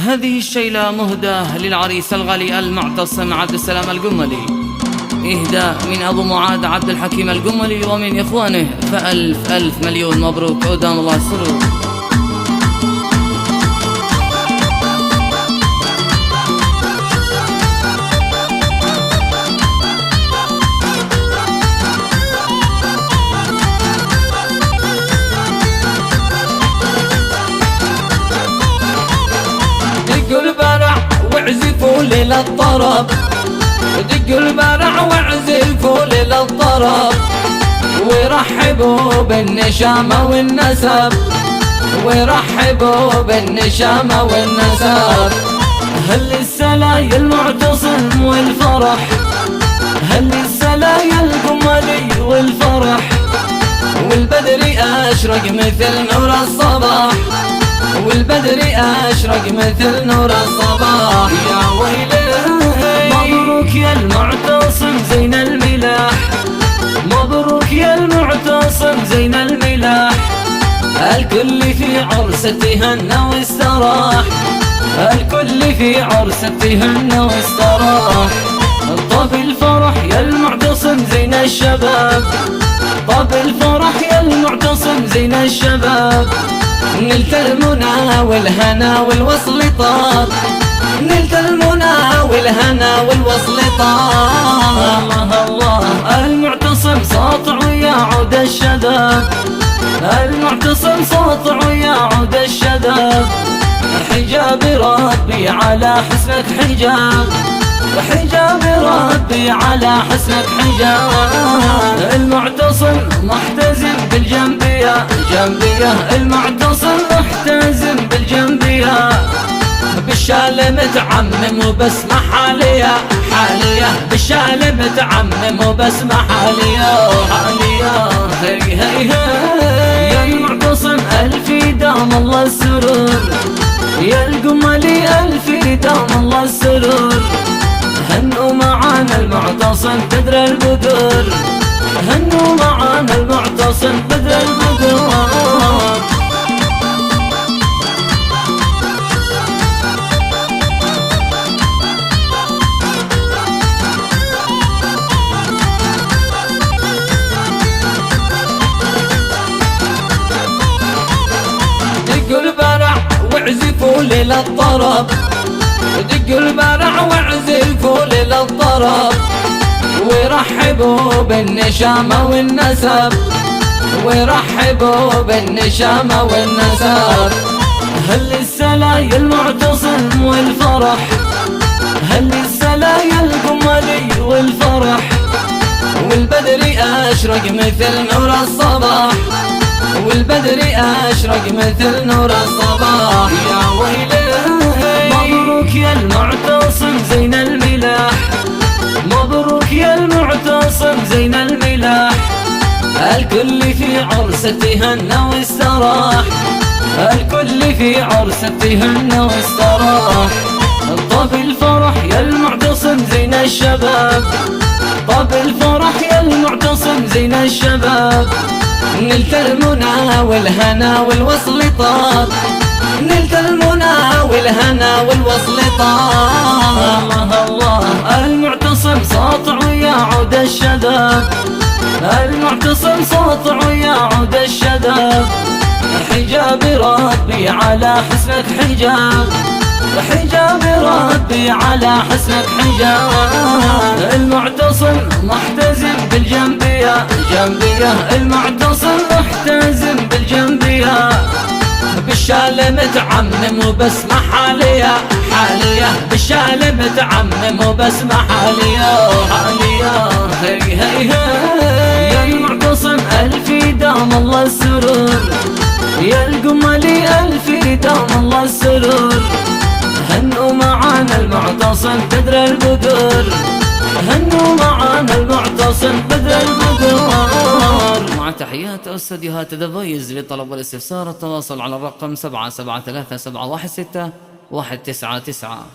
هذه الشيلة مهداة للعريس الغالي المعتصم عبد السلام القملي، إهداء من أبو معاذ عبد الحكيم القملي ومن إخوانه، فألف ألف مليون مبروك ودام الله السرور. دقوا البرع واعزفوا للطرب، دقوا البرع واعزفوا للطرب، ورحبوا بالنشامة والنسب، ورحبوا بالنشامة والنسب. هل السلايا المعتصم والفرح، هل السلايا القملي والفرح، والبدر أشرق مثل نور الصباح، والبدر أشرق مثل نور الصباح. يا ويلي مبروك يا المعتصم زين الملاح، مبروك يا المعتصم زين الملاح. الكل في عرسه تهنى واستراح، الكل في عرسه تهنى واستراح. طب الفرح يا المعتصم زين الشباب، طب الفرح يا المعتصم زين الشباب. نلت المنى والهنا والوصل طاب، نلت المنى والهنا والوصل طاب. الله الله المعتصم ساطع ويا عود الشباب، المعتصم ساطع ويا عود الشباب. حجاب ربي على حسنك حجاب، حجاب ربي على حسنك حجاب. المعتصم محتزم بالجنبية جنبية، المعتصم محتزم بالجنبية. بالشال متعمم وبسمة حالية حالية، بالشال متعمم وبسمة حالية حالية. هي هي هي يا المعتصم ألف دام الله السرور، يا القملي ألف دام الله السرور. هنوا معانا المعتصم بدر البدور، هنوا معانا المعتصم بدر البدور. دقوا البرع واعزفوا للطرب، دقوا البرع واعزفوا للطرب، ورحبوا بالنشامة والنسب، ورحبوا بالنشامة والنسب. هل السلايا المعتصم والفرح، هل السلايا القملي والفرح، والبدر أشرق مثل نور الصباح، والبدر أشرق مثل نور الصباح. يا ويلي مبروك يا المعتصم زين الملاح، مبروك يا المعتصم زين الملاح. الكل في عرسه تهنى واستراح، الكل في عرسه تهنى واستراح. طب الفرح يا المعتصم زين الشباب، طب الفرح يا المعتصم زين الشباب. نلت المنى والهنا والوصل طاب، نلت المنى والهنا والوصل طاب. الله الله المعتصم ساطع ويا عود الشباب، المعتصم ساطع ويا عود الشباب. حجاب ربي على حسنك حجاب، حجاب ربي على حسنك حجاب. المعتصم محتزم بالجنبية جنبية، المعتصم محتزم بالجنبية. بالشال متعمم وبسمة حالية حالية، بالشال متعمم وبسمة حالية حالية. هي هي هي يا المعتصم ألف دام الله السرور، يا القملي ألف دام الله السرور. هنوا معانا المعتصم بدر البدور، هنوا معانا المعتصم بدر البدور. مع تحيات استديوهات ذا فويس. للطلب والاستفسار التواصل على الرقم 773716 199.